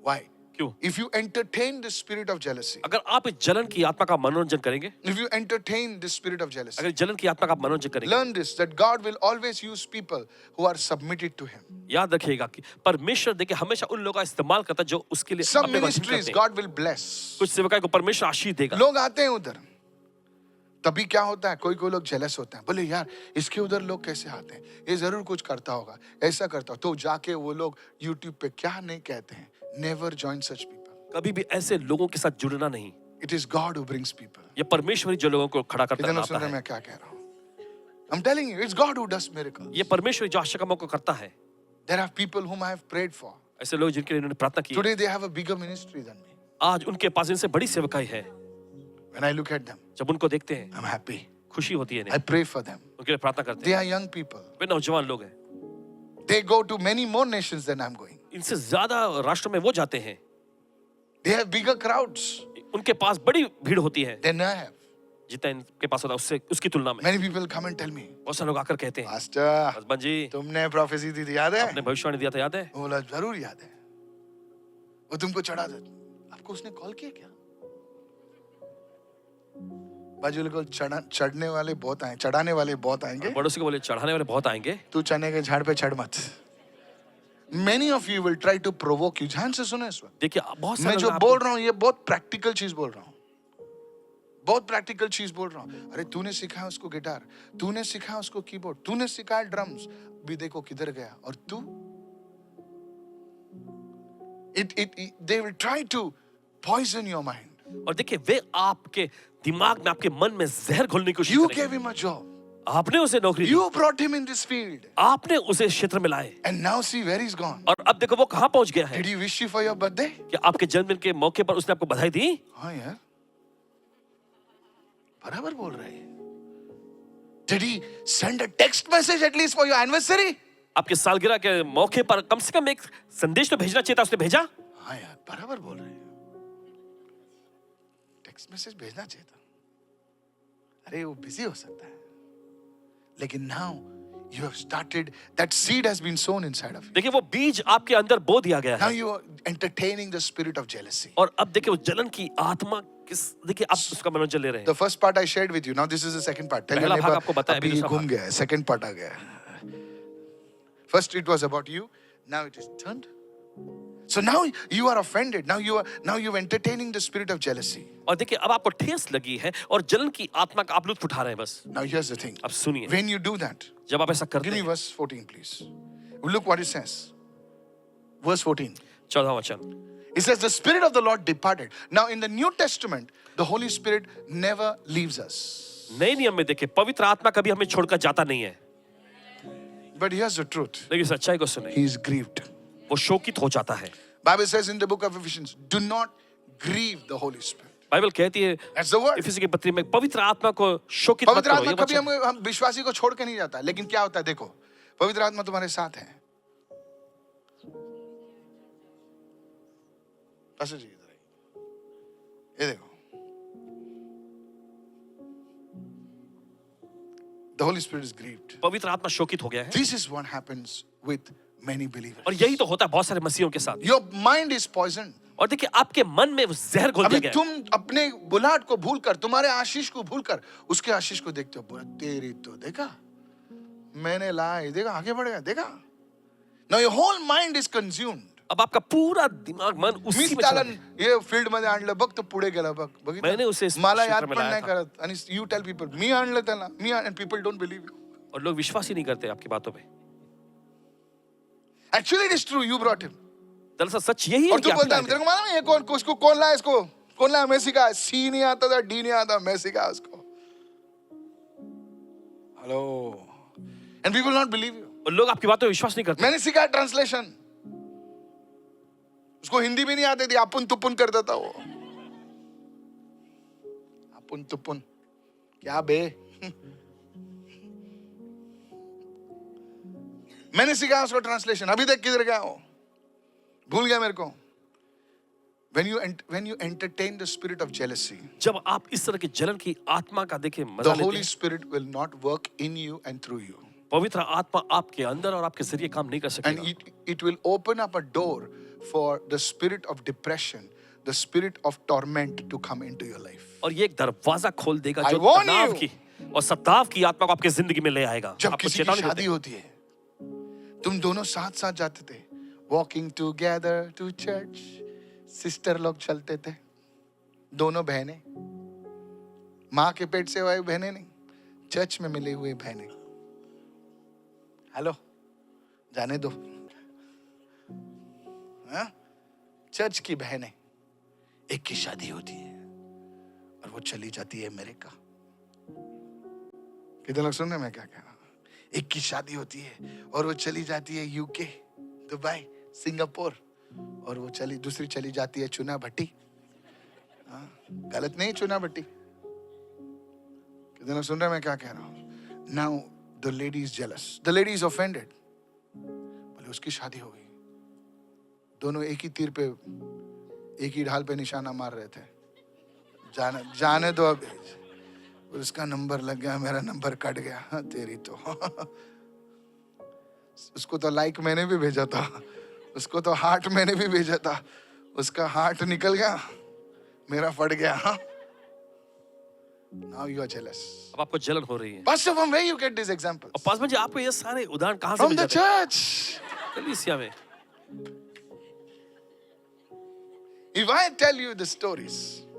व्हाई? क्यों? If you entertain the spirit of jealousy, अगर आप इस जलन की आत्मा का मनोरंजन करेंगे, if you entertain the spirit of jealousy, अगर जलन की आत्मा का मनोरंजन करेंगे, learn this, that God will always use people who are submitted to Him. याद रखिएगा कि परमेश्वर देखिए हमेशा उन लोगों का इस्तेमाल करता है जो उसके लिए Some अपने को अधीन ministries करते हैं। God will bless. कुछ सेवकाई को परमेश्वर आशीष देगा। लोग आते हैं उधर, तभी क्या होता है, कोई कोई लोग जेलस होते हैं. बोले यार इसके उधर लोग कैसे आते हैं, ये जरूर कुछ करता होगा, ऐसा करता हो. तो जाके वो लोग YouTube पे क्या नहीं कहते हैं. Never join such people. कभी भी ऐसे लोगों के साथ जुड़ना नहीं। It is God who brings people. ये परमेश्वर ही जो लोगों को खड़ा करता कितने लोग सुन लाता रहे हैं है। मैं क्या कह रहा हूँ? I'm telling you, it's God who does miracles. ये परमेश्वर जो आश्चर्य कामों को करता है। There are people whom I have prayed for. ऐसे लोग जिनके लिए इन्होंने प्रार्थना की, Today they have a bigger ministry than me. आज उनके पास इनसे बड़ी सेवकाई है। When I look at them, जब उनको देखते हैं I'm happy. खुशी होती है I इन्हें, pray for them. उनके लिए प्रार्थना करते They हैं। are young people. वे नौजवान लोग हैं, They go to many more nations than I'm going. इनसे ज्यादा राष्ट्रों में वो जाते हैं, They have bigger crowds उनके पास बड़ी भीड़ होती है than I have. जितना इनके पास होता है उससे उसकी तुलना में। Many people come and tell me, बहुत सारे लोग आकर कहते हैं, Pastor, हसबैंड जी तुमने prophecy दी थी, याद है? आपने भविष्यवाणी दिया था, याद है? वो बोला जरूर याद है. वो तुमको चढ़ा दे. आपको उसने कॉल किया क्या? बाजू को चढ़ने वाले बहुत आए, चढ़ाने वाले बहुत आएंगे. पड़ोसी को बोले चढ़ाने वाले बहुत आएंगे, तू चने के झाड़ पे चढ़ मत. Many of you will try to provoke you. ध्यान से सुनो इस वक्त. देखिए बहुत मैं सारे जो लोग बोल रहा हूँ ये बहुत प्रैक्टिकल चीज बोल रहा हूँ, बहुत प्रैक्टिकल चीज बोल रहा हूँ. अरे तूने सिखाया उसको गिटार, तूने सिखाया उसको कीबोर्ड, तूने सिखाया ड्रम्स, भी देखो किधर गया. और तू they will try to poison your mind. और देखिए वे आपके दिमाग में आपके मन में जहर घोलने की कोशिश You करेंगे। gave him a job, आपने उसे नौकरी दी, you brought him in this field, आपने उसे क्षेत्र में लाए, and now see where he's gone. और अब देखो वो कहाँ पहुंच गया है। Did he wish you for your birthday? कि आपके जन्मदिन के मौके पर उसने आपको बधाई दी? हाँ यार, बराबर बोल रहे हैं. Did he send a text message at least for your anniversary? आपके सालगिरह के मौके पर कम से कम एक संदेश तो भेजना चाहिए था, उसने भेजा? हाँ यार, बराबर बोल रहे हैं. टेक्स्ट मैसेज भेजना चाहिए था. अरे वो बिजी हो सकता है, लेकिन now you have started, that seed has been sown inside of you. देखिए वो बीज आपके अंदर बो दिया गया नाउ है, you are entertaining the spirit of jealousy. और अब देखिए वो जलन की आत्मा किस, देखिए आप उसका मनोरंजन ले रहे द हैं। First part I shared with you, now this is the second part. Tell your पहला भाग नेबर आपको बताया, अभी अभी दूसरा घूम भाग। गया है, सेकंड पार्ट आ गया है. First it was about you, now it is turned. So now you are offended. Now you're entertaining the spirit of jealousy. और देखिए अब आपको ठेस लगी है और जलन की आत्मा का आप लुत्फ उठा रहे हैं बस। Now here's the thing. अब सुनिए, When you do that, जब आप ऐसा करते give me हैं, verse 14, please. Look what it says. Verse 14. 14वां वचन, It says, the Spirit of the Lord departed. Now, in the New Testament, the Holy Spirit never leaves us. नए नियम में देखिए पवित्र आत्मा कभी हमें छोड़कर जाता नहीं है, But here's the truth. लेकिन सच्चाई को सुने, He is grieved. वो शोकित हो जाता है। Bible says in the book of Ephesians, do not grieve the Holy Spirit. Bible कहती है That's the word. इफिसी की पत्री में पवित्र आत्मा को शोकित मत पवित्र करो। आत्मा ये कभी वचन, हम विश्वासी को छोड़ के नहीं जाता, लेकिन क्या होता है देखो, पवित्र आत्मा तुम्हारे साथ है. पास्टर जी इधर आइए, ये देखो, the Holy Spirit is grieved. पवित्र आत्मा शोकित हो गया है। This is what happens with many believers. और यही तो होता है बहुत सारे मसीहों के साथ। Your mind is poisoned. और देखिए आपके मन में वो जहर घोल अभी दिया गया है। तुम अपने बुलाहट को भूलकर, तुम्हारे आशीष को भूलकर उसके आशीष को देखते हो, बोला तेरी तो देखा मैंने लाई, देखा आगे बढ़ गया, देखा। Now your whole mind is consumed. अब आपका पूरा दिमाग मन उसी मी में चला तालन गया। ये फील्ड मध्ये आणलं बघ, तो पुढे गेला बघ, बघितलं? मैंने उसे इस मला याद क्षेत्र में पण लाया नाही था। करत, आणि you tell people मी आणलं त्याला, मी and people don't believe you. और लोग विश्वास ही नहीं करते आपकी बातों पे। Actually it is true, you brought him. दरअसल सच यही है और कि तू आप बोलता है लाए थे। तेरे को मालूम है ये कौन, उसको कौन लाया, इसको कौन लाया? मैं सिखाया, सी नहीं आता था, डी नहीं आता, मैं सिखाया उसको। Hello, and people will not believe you. और लोग आपकी बातों पे विश्वास नहीं करते। मैंने सिखाया ट्रांसलेशन, उसको हिंदी भी नहीं आती थी, अपुन तुपुन करता था वो। अपुन तुपुन क्या बे? मैंने सिखाया उसको ट्रांसलेशन, अभी तक किधर गया वो, भूल गया मेरे को। When you entertain the spirit of jealousy, जब आप इस तरह की जलन की आत्मा का देखिए मजा the लेते Holy हैं, Spirit will not work in you and through you, पवित्र आत्मा आपके अंदर और आपके जरिए काम नहीं कर and सकेगा। it will open up a door for the spirit of depression, the spirit of torment to come into your life. और ये एक दरवाजा खोल देगा I जो warn तनाव you. की और सताव की आत्मा को आपके जिंदगी में ले आएगा। जब आपको किसी की चेतावनी देते शादी हैं। होती है, तुम दोनों साथ साथ जाते थे, walking together to church, sister लोग चलते थे, दोनों बहनें, माँ के पेट से हुई बहनें नहीं, चर्च में मिली हुई बहनें। हेलो, जाने दो, हाँ? चर्च की बहनें, एक की शादी होती है और वो चली जाती है अमेरिका। कितने लोग सुन रहे हैं मैं क्या कह रहा हूं? एक की शादी होती है और वो चली जाती है यूके, दुबई, सिंगापुर, और वो दूसरी चली जाती है चुना भट्टी। हाँ, गलत नहीं चुना भट्टी। कितने लोग सुन रहे हैं मैं क्या कह रहा हूं? Now the lady is jealous, the lady is offended. बोले उसकी शादी हो गई, दोनों एक ही तीर पे, एक ही ढाल पे निशाना मार रहे थे। जाने दो अब, उसका नंबर लग गया, मेरा नंबर कट गया। हाँ, तेरी तो उसको तो लाइक मैंने भी भेजा था, उसको तो हार्ट मैंने भी भेजा था, उसका हार्ट निकल गया, मेरा फट गया। हाँ? Now you are jealous. अब आपको जलन हो रही है। Pastor, from where you get these examples? और पासवान जी आपको ये सारे उदाहरण कहाँ से From मिल the जाते हैं? church. कलीसिया में। If I tell you the stories,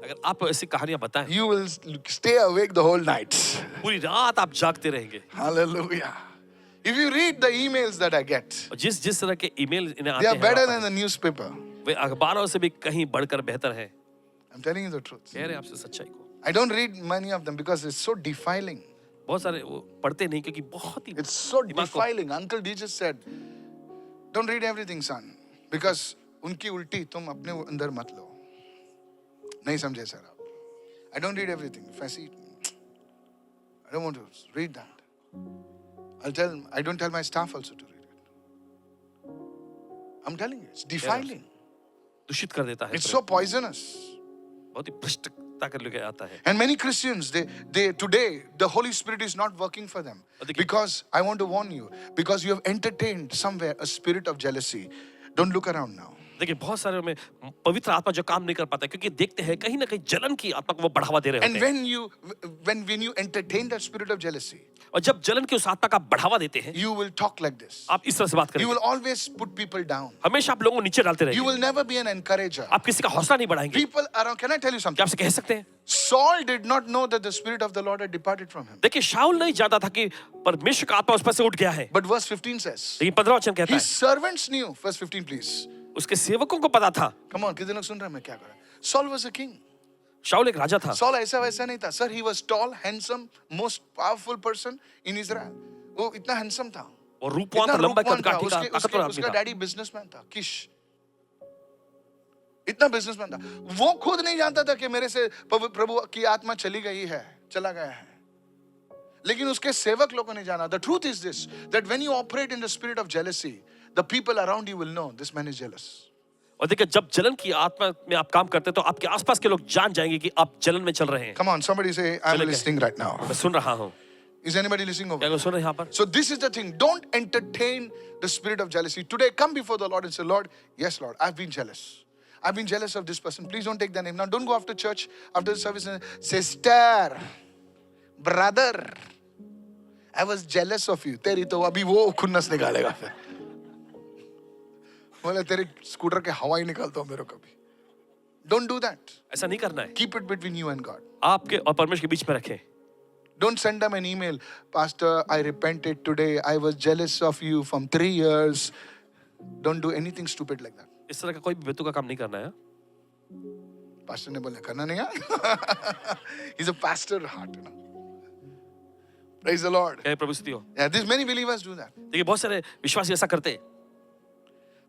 अगर आप ऐसी कहानियां बताएं, you will stay awake the whole night. पूरी रात आप जागते रहेंगे। Hallelujah. If you read the emails that I get, और जिस तरह के ईमेल इन्हें they आते are हैं, better आप- than the newspaper. वे अखबारों से भी कहीं बढ़कर बेहतर है। I'm telling you the truth. कह रहे हैं आपसे सच्चाई को। I don't read many of them because it's so defiling. बहुत सारे वो पढ़ते नहीं क्योंकि बहुत ही It's so दिमाग को- defiling. Uncle Jesus said, don't read everything, son. Because उनकी उल्टी तुम अपने अंदर मत लो। नहीं समझे सर आप? I don't read everything. If I see, I don't want to read that. I don't tell my staff also to read it. I'm telling you, it's defiling. दूषित कर देता है। It's so poisonous. बहुत ही भ्रष्टता कर लेके आता है। And many Christians, they today, the Holy Spirit is not working for them. Because I want to warn you, because you have entertained somewhere a spirit of jealousy. Don't look around now. देखिए बहुत सारे में पवित्र आत्मा जो काम नहीं कर पाता है क्योंकि देखते हैं कहीं ना कहीं जलन की आत्मा को वो बढ़ावा दे रहे And होते हैं। when you entertain that spirit of jealousy, और जब जलन की उस आत्मा का बढ़ावा देते हैं, you will talk like this. आप इस तरह से बात You करेंगे। will always put people down. हमेशा आप लोगों को नीचे डालते You रहेंगे। will never be an encourager. आप किसी का हौसला नहीं बढ़ाएंगे। People around, can I tell you क्या something? आपसे कह सकते हैं? Saul did not know that the spirit of the Lord had departed from him. देखिए शाऊल नहीं जानता था कि परमेश्वर का आत्मा उस पर से उठ गया है। But verse 15 says, लेकिन 15 वचन कहता his है servants knew. Verse 15 please. उसके सेवकों को पता था। Come on, कितने लोग सुन रहे हैं मैं क्या कर रहा हूं? Saul was a king. शाऊल एक राजा था। Saul ऐसा वैसा नहीं था. Sir, he was tall, handsome, most powerful person in Israel. वो इतना handsome था. और रूपवान इतना था, लंबा रूपवान था. कद का ताकतवर आदमी उसका था। डैडी बिजनेसमैन था, किश. इतना बिजनेसमैन था. वो खुद नहीं जानता था कि मेरे से प्रभु की आत्मा चली गई है, चला गया है. लेकिन उसके सेवक लोगों ने जाना. The truth is this, that when you operate in the spirit of jealousy, the people around you will know this man is jealous. और देखिए जब जलन की आत्मा में आप काम करते हैं तो आपके आसपास के लोग जान जाएंगे कि आप जलन में चल रहे हैं। Come on, somebody say, I'm चलेगा। listening right now. मैं सुन रहा हूँ। Is anybody listening over? क्या कोई सुन रहे हैं यहाँ पर? So this is the thing. Don't entertain the spirit of jealousy. Today, come before the Lord and say, Lord, yes, Lord, I've been jealous. I've been jealous of this person. Please don't take their name. Now, don't go after church, after the service and say, sister, brother, I was jealous of you. तेरी तो अभी वो खुन्नस निकालेगा फिर. बोले तेरे scooter के हवा ही निकालता हूँ मेरे को कभी. Don't do that. ऐसा नहीं करना है. Keep it between you and God. आपके और परमेश्वर के बीच में रखें. Don't send them an email. Pastor, I repented today. I was jealous of you from 3 years. Don't do anything stupid like that. इस तरह का कोई भी बेतु का काम नहीं करना है. Pastor ने बोला करना नहीं है. He's a pastor heart, you know. Praise the Lord. क्या प्रभु स्तुति हो. Yeah, there's many believers do that. देखिए बहुत सारे विश्वासी ऐसा करते हैं.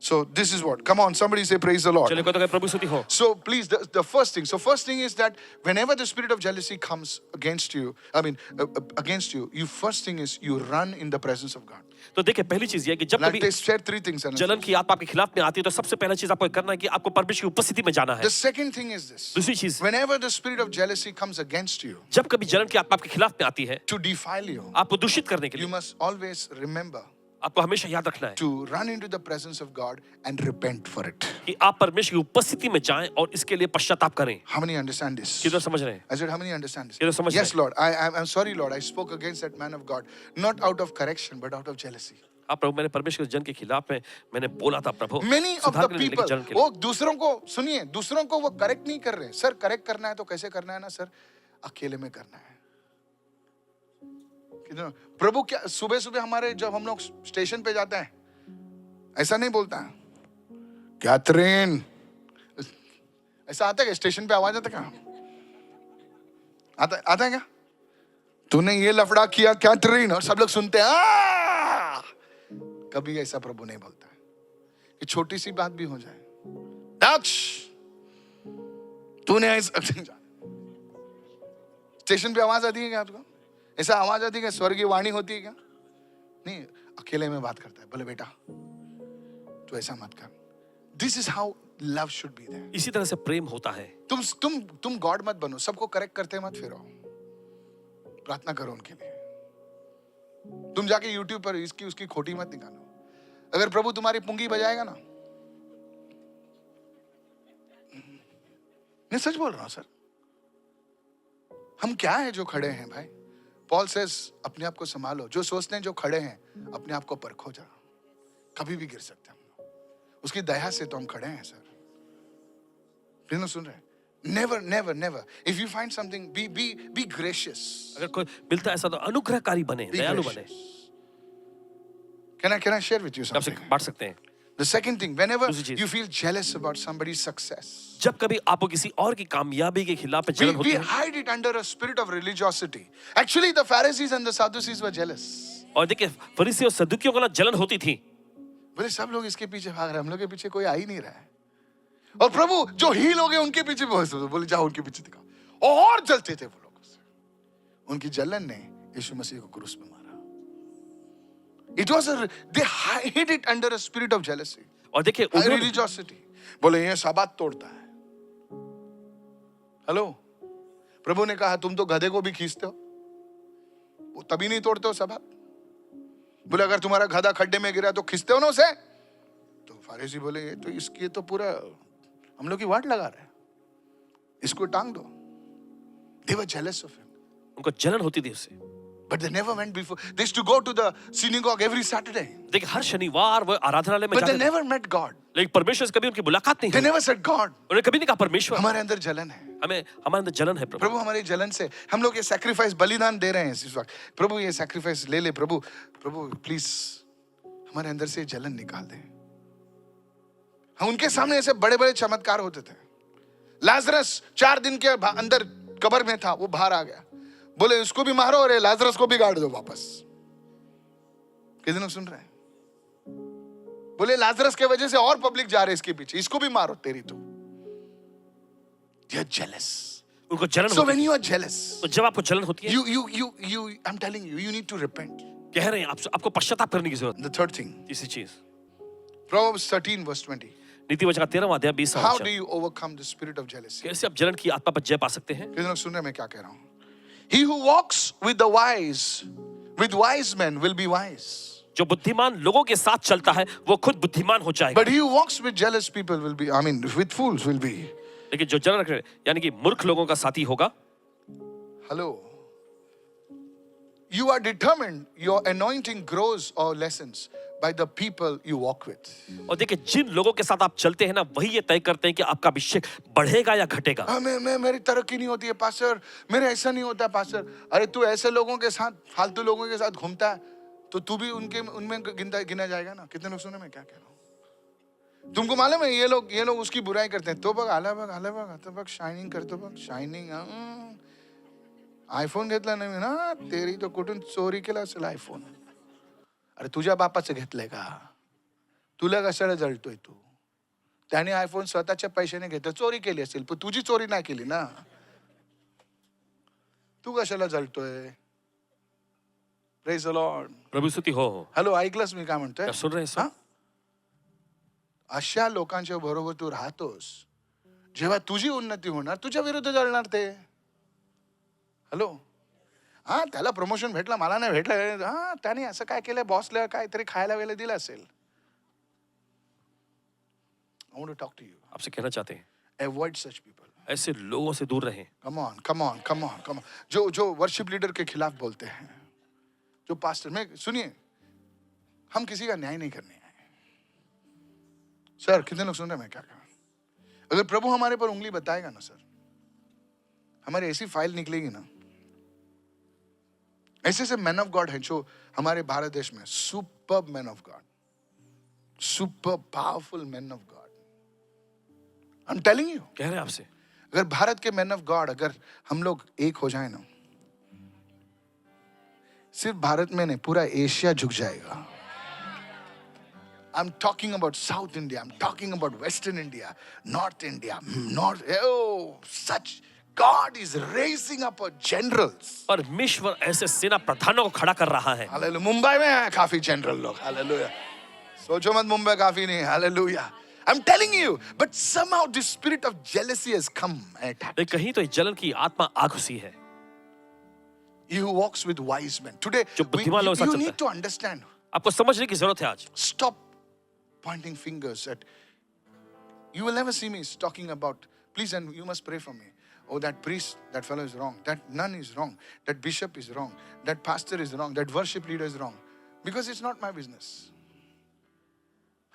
So this is what. Come on, somebody say praise the Lord. चलिए कोई तो कहे प्रभु स्तुति हो. So please, the first thing. So first thing is that whenever the spirit of jealousy comes against you, against you, first thing is you run in the presence of God. तो देखिए पहली चीज ये है कि जब Like कभी they said 3 things. जलन की आत्मा आपके खिलाफ में आती है तो सबसे पहला चीज आपको करना है कि आपको परमेश्वर की उपस्थिति में जाना है. The second thing is this. दूसरी चीज, Whenever the spirit of jealousy comes against you जब कभी जलन की आत्मा आपके खिलाफ में आती है to defile you, आपको दूषित करने के you लिए, must always remember आपको हमेशा याद रखना है to run into the presence of God and repent for it. कि आप परमेश्वर की उपस्थिति में जाएं और इसके लिए पश्चाताप करें. How many understand this? किधर समझ रहे हैं? I said, how many understand this? किधर समझ Yes, रहे हैं? Lord. I'm sorry, Lord. I spoke against that man of God, not out of correction, but out of jealousy. आप प्रभु, मैंने परमेश्वर के जन के खिलाफ में मैंने बोला था प्रभु. Many of सुधार the के लिए, people, लेकिन जलन के वो लिए. दूसरों को सुनिए, दूसरों को वो करेक्ट नहीं कर रहे. सर करेक्ट करना है तो कैसे करना है ना सर? अकेले में करना है. प्रभु क्या सुबह सुबह हमारे जब हम लोग स्टेशन पे जाते हैं ऐसा नहीं बोलता है कैथरीन, ऐसा आता है क्या? स्टेशन पे आवाज आता क्या? आता है क्या? तूने ये लफड़ा किया कैथरीन, और सब लोग सुनते हैं. कभी ऐसा प्रभु नहीं बोलता है कि छोटी सी बात भी हो जाए. दक्ष तूने ऐसा, स्टेशन पे आवाज आती है क्या आपको? ऐसा आवाज आती है क्या? स्वर्गीय वाणी होती है क्या? नहीं, अकेले में बात करता है. बोले बेटा तू ऐसा मत कर. This is how love should be there. इसी तरह से प्रेम होता है. तुम गॉड मत बनो. सबको करेक्ट करते मत फिरो. प्रार्थना करो उनके लिए. तुम जाके YouTube पर इसकी उसकी खोटी मत निकालो. अगर प्रभु तुम्हारी पुंगी बजाएगा ना, मैं सच बोल रहा हूं सर. हम क्या है जो खड़े हैं भाई? पॉल सेज अपने आप को संभालो. जो सोचते हैं जो खड़े हैं अपने आप को परखो जरा. कभी भी गिर सकते हैं हम लोग. उसकी दया से तो हम खड़े हैं सर. प्लीज सुन रहे हैं? Never, never, never. If you find something, be gracious. अगर कोई मिलता है ऐसा तो अनुग्रहकारी बने, Be दयालु gracious. बने. Can I share with you आपसे something? बांट सकते हैं. The second thing, whenever दूसरी चीज. you feel jealous about somebody's success, जब कभी आपको किसी और की कामयाबी के खिलाफ में जलन होती we है, hide it under a spirit of religiosity. Actually, the Pharisees and the Sadducees were jealous. और देखिए फरीसी और सदुकियों को ना जलन होती थी. बोले सब लोग इसके पीछे भाग रहे हैं, हम लोग के पीछे कोई आ ही नहीं रहा है. और प्रभु जो हील हो गए उनके पीछे बोले जाओ उनके पीछे दिखाओ. और जलते थे वो लोग. उनकी जलन ने यीशु मसीह को क्रूस पे मारा. They hid it under a spirit of jealousy. और देखिए उन्होंने Religiosity. बोले ये साबात तोड़ता है. हेलो, प्रभु ने कहा तुम तो गधे को भी खींचते हो, वो तभी नहीं तोड़ते हो साबात. बोले अगर तुम्हारा गधा खड्डे में गिरा तो खींचते हो ना उसे. तो फारिसी बोले ये तो इसकी तो पूरा हम लोग की वाट लगा रहे हैं, इसको टांग दो. They were jealous of him. उनको जलन होती थी उससे. But they never went before. They used to go to the synagogue every Saturday. देखिए हर शनिवार वो आराधनालय में But they जाते थे. never met God. लेकिन परमेश्वर से कभी उनकी मुलाकात नहीं They हुई. never said God. उन्होंने कभी नहीं कहा परमेश्वर हमारे अंदर जलन है. हमारे अंदर जलन है प्रभु. प्रभु हमारी जलन से हम लोग ये सैक्रिफाइस बलिदान दे रहे हैं इस वक्त. प्रभु ये सैक्रिफाइस ले ले. प्रभु प्लीज हमारे अंदर से जलन निकाल दे. हम उनके सामने ऐसे बड़े बड़े चमत्कार होते थे. लाजरस 4 दिन के अंदर कब्र में था, वो बाहर आ गया. बोले उसको भी मारो और लाजरस को भी गाड़ दो वापस. कितने लोग सुन रहे हैं? बोले लाजरस के वजह से और पब्लिक जा रहे इसके पीछे, इसको भी मारो. तेरी तो you're jealous. उनको जलन So होती when है. you are jealous, तो जब आपको जलन होती है, you I'm telling you, you need to repent. कह रहे हैं आपको पश्चाताप करने की जरूरत. The third thing, तीसरी चीज, Proverbs 13 verse 20. नीति वचन का 13वां अध्याय 20वां How do वचन. you overcome the spirit of jealousy? कैसे आप जलन की आत्मा पर जय पा सकते हैं? कितने लोग सुन रहे हैं मैं क्या कह रहा हूं? He who walks with the wise with wise men will be wise. जो बुद्धिमान लोगों के साथ चलता है वो खुद बुद्धिमान हो जाएगा। But he who walks with jealous people will be, I mean, with fools will be. लेकिन जो जलन रखे यानी कि मूर्ख लोगों का साथी होगा। Hello. You are determined your anointing grows or lessens by the people you walk with. और देखिए जिन लोगों के साथ आप चलते हैं ना वही ये तय करते हैं कि आपका अभिषेक बढ़ेगा या घटेगा। मैं मेरी तरक्की नहीं होती है पास्टर, मेरे ऐसा नहीं होता है पास्टर। अरे तू ऐसे लोगों के साथ, फालतू लोगों के साथ घूमता है तो तू भी उनमें गिना जाएगा ना। कितने लोग सुने मैं क्या कह रहा हूँ? तुमको मालूम है ये लोग उसकी बुराई करते हैं। तो बघ आला बघ तो बघ शाइनिंग करतो बघ शाइनिंग आयफोन घेतला नाही ना तेरी तो कुठून चोरी केला असेल आयफोन। अरे तुझ्या बापाचं घेतलंय का? तुला कशाला जळतोय तू? त्याने आयफोन स्वतःच्या पैशाने घेतला, चोरी केली असेल पण तुझी चोरी नाही केली ना। तू कशाला जळतोय? Praise the Lord. प्रभु स्तुति हो। हॅलो, ऐकलंस मी काय म्हणतोय? क्या सुन रहे हैं? हा? अशा लोकांच्या बरोबर तू राहतोस, जेव्हा तुझी उन्नती होणार तुझ्या विरुद्ध जळणार ते। हॅलो, हा त्याला प्रमोशन भेटला मला नाही भेटलं, हा त्याने असं काय केलं, बॉसला काहीतरी खायला वेळेला दिलं असेल। I want to talk to you. आपसे कहना चाहते हैं Avoid such people. ऐसे लोगों से दूर रहें। Come on, come on, come on, come on. जो वर्शिप लीडर के खिलाफ बोलते हैं, जो पास्टर में, सुनिए, हम किसी का न्याय नहीं करने आए। सर कितने लोग सुन रहे हैं मैं क्या कह रहा हूं? अगर प्रभु हमारे पर उंगली बताएगा ना सर, हमारी ऐसी फाइल निकलेगी ना। ऐसे मैन ऑफ गॉड हैं जो हमारे भारत देश में, super man of God, super powerful man of God. I am telling you, कह रहे हैं आपसे अगर भारत के मैन ऑफ गॉड अगर हम लोग एक हो जाए ना, सिर्फ भारत में नहीं पूरा एशिया झुक जाएगा। I'm talking about South India, I'm talking about Western India, North India, such God is raising up a generals. परमेश्वर ऐसे सेना प्रधानों को खड़ा कर रहा है। Hallelujah. मुंबई में है काफी जनरल लोग, हालेलुया। सोचो मत मुंबई काफी नहीं, hallelujah. I'm telling you, but somehow this spirit of jealousy has come and attacked. कहीं तो जलन की आत्मा आ घुसी है। He who walks with wise men. Today, जो बुद्धिमान लोगों के साथ you चलता need to understand. आपको समझने की जरूरत है आज। Stop pointing fingers at. You will never see me talking about, please, and you must pray for me. Oh, that priest, that fellow is wrong. That nun is wrong. That bishop is wrong. That pastor is wrong. That worship leader is wrong. Because it's not my business.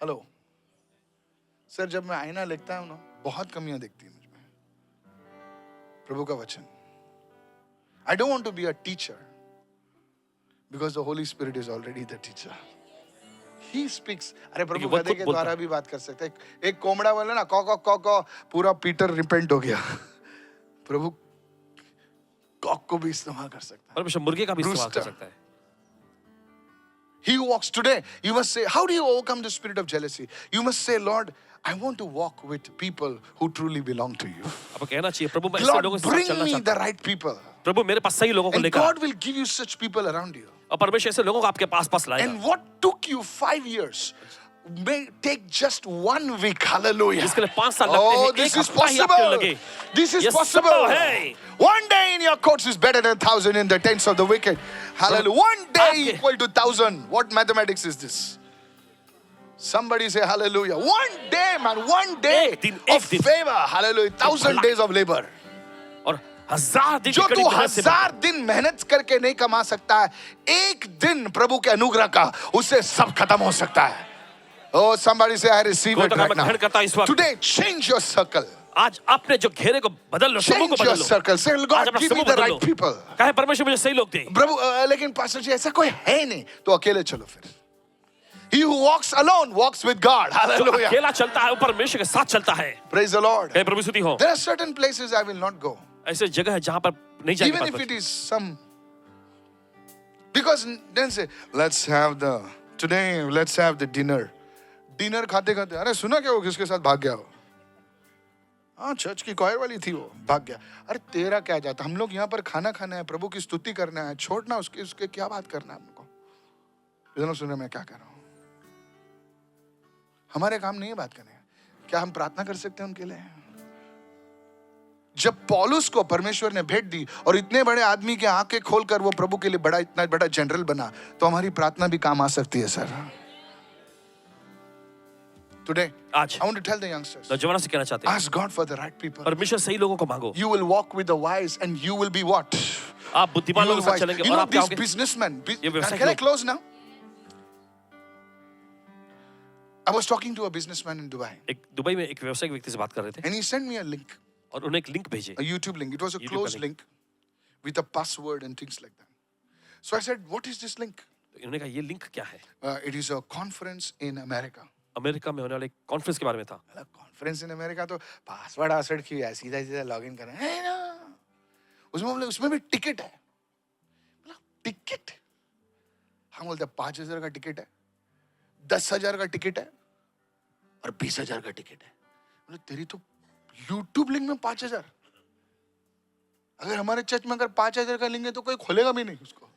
Hello. Sir जब मैं आईना लिखता हूँ ना, बहुत कमियां दिखती हैं मुझ में। प्रभु का वचन। I don't want to be a teacher because the Holy Spirit is already the teacher. He speaks. अरे प्रभु गधे के द्वारा भी बात कर सकते हैं। एक कोमड़ा बोले ना, कॉ पूरा पीटर रिपेंट हो गया। प्रभु कॉक को भी इस्तेमाल कर सकता है। परमेश्वर मुर्गे का भी इस्तेमाल कर सकता है। He who walks today, you must say, how do you overcome the spirit of jealousy? You must say, Lord, I want to walk with people who truly belong to you. आपको कहना चाहिए प्रभु मैं ऐसे लोगों Lord, के साथ bring चलना me चाहता the हूँ। right people. प्रभु मेरे पास सही लोगों को And लेकर God will give you such people around you. और परमेश्वर ऐसे लोगों को आपके पास लाएगा। And what took you 5 years may take just 1 week. Hallelujah. जिसके लिए 5 साल लगते हैं, this एक is हफ्ता ही आपके possible. लगे। This is ये possible. संभव है। One day in your courts is better than 1,000 in the tents of the wicked. Hallelujah. One day equal to 1,000. What mathematics is this? Somebody say hallelujah. One day, man. One day एक दिन, of favor. Hallelujah. 1,000 days of labor. और 1000 दिन जो की कड़ी तू मेहनत से 1000 दिन मेहनत करके नहीं कमा सकता है, एक दिन प्रभु के अनुग्रह का उससे सब खत्म हो सकता है। Oh, somebody say I receive it right now. Today, change your circle. आज अपने जो घेरे को बदल लो, समूह को Change your बदल लो। circle. Say, आज God, अपना give me समूह the बदल right लो। people. कहे परमेश्वर मुझे सही लोग दे। प्रभु लेकिन पास्टर जी ऐसा कोई है नहीं, तो अकेले चलो फिर। He who walks alone walks with God. जो Hallelujah. अकेला चलता है वो परमेश्वर के साथ चलता है। Praise the Lord. कहे प्रभु स्तुति हो। There are certain places I will not go. ऐसे जगह है जहां पर नहीं Even जाएंगे। if it is some. Because then say, let's have the dinner. Dinner खाते खाते अरे सुना क्या वो किसके साथ भाग गया हो? हाँ चर्च की कॉयर वाली थी वो, भाग गया। अरे तेरा क्या जाता, हम लोग यहाँ पर खाना खाना है, प्रभु की स्तुति करना है, छोड़ना उसके क्या बात करना है हमको। इधर सुने मैं क्या कर रहा हूँ। हमारे काम नहीं है बात करने। क्या हम प्रार्थना कर सकते हैं उनके लिए? जब पौलुस को परमेश्वर ने भेंट दी और इतने बड़े आदमी के आंखें खोलकर वो प्रभु के लिए बड़ा इतना बड़ा जनरल बना, तो हमारी प्रार्थना भी काम आ सकती है सर। Today, आज I want to tell the youngsters, नौजवानों से कहना चाहते हैं, ask God for the right people. परमेश्वर सही लोगों को मांगो। You will walk with the wise and you will be what? आप बुद्धिमान You will लोगों के साथ wise. चलेंगे You और know आप क्या these होगे? businessmen. ये व्यवसायिक Can I लोग। close now? I was talking to a businessman in Dubai एक दुबई में एक व्यवसायिक व्यक्ति से बात कर रहे थे and he sent me a link, और उन्हें एक लिंक भेजे, a YouTube link. It was a YouTube closed का link with a password and things like that. So I said, what is this link? तो इन्होंने कहा ये लिंक क्या है? It is a conference in America. America में होने वाले कॉन्फ्रेंस के बारे में था। कॉन्फ्रेंस इन अमेरिका तो पासवर्ड की है, सीधा सीधा लॉगिन करें है ना। उसमें बोले उसमें भी टिकट है। टिकट? हम बोलते 5,000 का टिकट है, 10,000 का टिकट है और 20,000 का टिकट है। बोले तेरी तो यूट्यूब लिंक में 5,000। अगर हमारे चर्च में अगर 5,000 का लिंक है तो कोई खोलेगा भी नहीं उसको।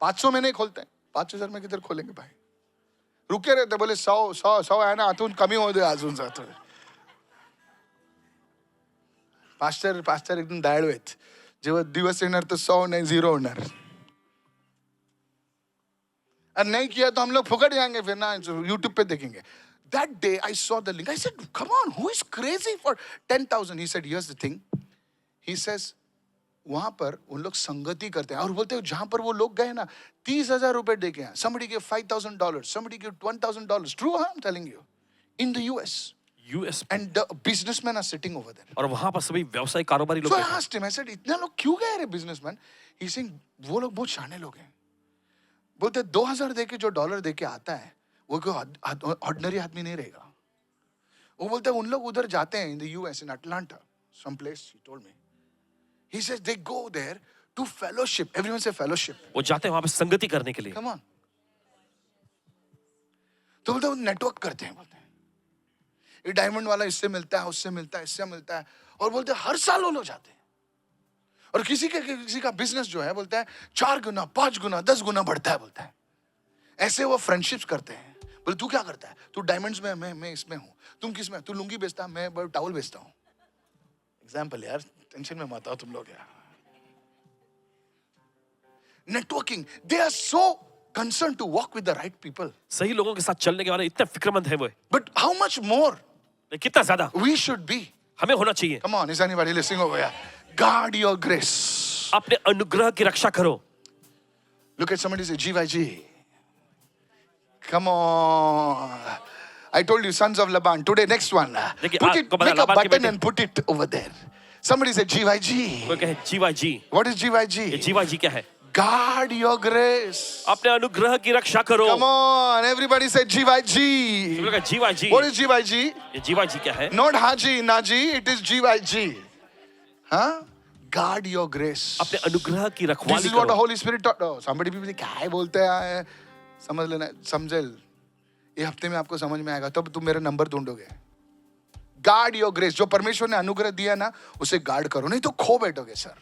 500 में नहीं खोलते हैं, 5,000 में किधर खोलेंगे भाई? रुके रहते, बोले 100 है ना, अजून कमी हो दे अजून जातो। पास्टर एकदम दयाळू आहेत, जेव्हा दिवस येणार तर 100 नाही 0 होणार। और नहीं किया तो हम लोग फुकट जाएंगे फिर ना, यूट्यूब पे देखेंगे। That day I saw the link. I said, come on, who is crazy for 10,000? He said, here's the thing. He says, वहां पर उन लोग संगति करते हैं और बोलते हैं जहां पर वो लोग गए ना 30,000 रुपए दे के हैं। Somebody gave $5,000, somebody gave $1,000. True, I'm telling you. In the US. US And the businessmen are sitting over there. और वहां पर सभी व्यवसायिक कारोबारी लोग So I बैठे हैं। asked him, I said, इतने लोग क्यों गए रे businessman? He's saying, वो लोग बहुत शाने लोग हैं। बोलते 2,000 दे के जो डॉलर दे के आता है वो कोई ऑर्डिनरी आदमी नहीं रहेगा। वो बोलते उन लोग उधर जाते हैं in the US, in Atlanta, some place, he told me. He says they go there to fellowship. Everyone say fellowship. वो जाते हैं वहां पे संगति करने के लिए। Come on. तो बोलते वो नेटवर्क करते हैं, बोलते हैं ये डायमंड वाला इससे मिलता है, उससे मिलता है, इससे मिलता है, और बोलते हैं हर साल वो लोग जाते हैं। और किसी का बिजनेस जो है बोलता है 4 गुना 5 गुना 10 गुना बढ़ता है, बोलता है। ऐसे वो फ्रेंडशिप्स करते हैं। बोले तू क्या करता है? तू डायमंड्स में, मैं इसमें हूँ। तुम किस में? तू लुंगी बेचता, मैं टावल बेचता हूँ। एग्जाम्पल यार, टेंशन में मत आओ तुम लोग यार। Networking, they are so concerned to walk with the right people. सही लोगों के साथ चलने के बारे में इतने फिक्रमंद है वो। But how much more कितना ज्यादा we should be? हमें होना चाहिए। Come on, is anybody listening over here? Guard your grace. अपने अनुग्रह की रक्षा करो। Look at somebody say, GYG. Come on. I told you, sons of Laban. Today, next one. देखिए, Put it, आपको पता make a लाबान के button बेटे- and put it over there. Somebody say, GYG. कोई कहे जीवाजी। What is ये GYG? Jiwaji क्या है? Guard your grace. अपने अनुग्रह की रक्षा करो। Come on, everybody say GYG. लोग कहे जीवाजी। What is GYG? ये जीवाजी क्या है? Not Haji, Naji, it is GYG. Huh? Guard your grace. अपने अनुग्रह की This रखवाली is what the करो। Holy Spirit taught. Oh, somebody people say, क्या बोलते हैं? समझ लेना, समझेल। ये हफ्ते में आपको समझ में आएगा, तब तुम मेरा नंबर ढूंढोगे। Guard your grace. जो परमेश्वर ने अनुग्रह दिया ना, उसे गार्ड करो, नहीं तो खो बैठोगे sir.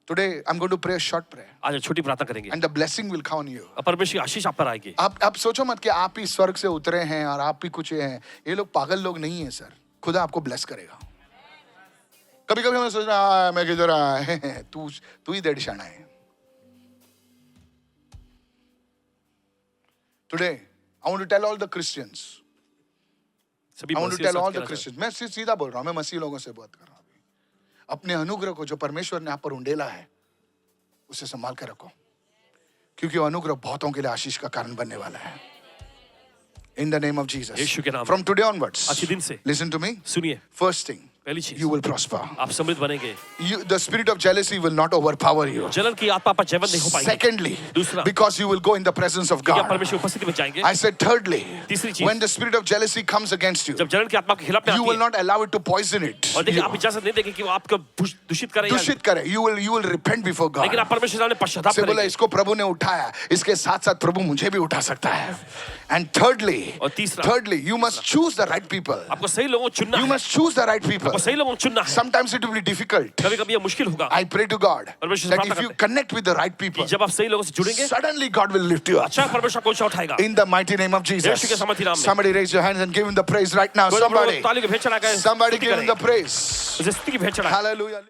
Today I'm going to pray a short prayer, आज छोटी प्रार्थना करेंगे। and the blessing will come on you. परमेश्वर की आशीष आप पर आएगी। आप सोचो मत कि आप ही स्वर्ग से उतरे हैं और आप ही कुछ हैं। ये लोग पागल लोग नहीं हैं सर। खुदा आपको ब्लेस करेगा। कभी कभी हमें सोचना मैं किधर आया, तू ही डेढ़ शाना है। Today I want to tell all the Christians. सभी I want to Masih tell साथ all the कहना Christians. मैं सीधा बोल रहा हूँ, मैं मसीह लोगों से बात कर रहा हूँ। अपने अनुग्रह को जो परमेश्वर ने आप पर उंडेला है उसे संभाल कर रखो, क्योंकि वो अनुग्रह बहुतों के लिए आशीष का कारण बनने वाला है। In the name of Jesus. यीशु के नाम में। From today onwards, आज के दिन से listen to me. सुनिए, First thing, पहली चीज you will prosper. आप समृद्ध बनेंगे। The spirit of jealousy will not overpower you. जलन की आत्मा पर जयवंत नहीं हो पाएगी। Secondly, दूसरा, because you will go in the presence of क्या God. परमेश्वर की उपस्थिति में जाएंगे। I said thirdly, तीसरी चीज, when the spirit of jealousy comes against you, जब जलन की आत्मा के खिलाफ में you आती will है, not allow it to poison it. और देखिए आप इजाजत नहीं देंगे कि वो आपको दूषित करे या दूषित करे. You will repent before God. लेकिन आप परमेश्वर के सामने पश्चाताप से बोला करेंगे। इसको प्रभु ने उठाया, इसके साथ साथ प्रभु मुझे भी उठा सकता है. And thirdly, और तीसरा, you must choose the right people. आपको सही लोगों को चुनना You है। must choose the right people. वो सही लोगों को चुनना है। Sometimes it will be difficult. कभी-कभी ये मुश्किल होगा I pray to God परमेश्वर से that प्रार्थना if you करते connect with the right कि people, जब आप सही लोगों से जुड़ेंगे, suddenly God will lift you up. अच्छा परमेश्वर को ऊंचा उठाएगा। In the mighty name of यीशु के Jesus. सामर्थी नाम में। Somebody raise your hands and give him the praise right now. कोई लोग Somebody. ताली की भेंट चढ़ा के Somebody स्तुति give him करें। the praise. उसे स्तुति की भेंट चढ़ाएं। Hallelujah.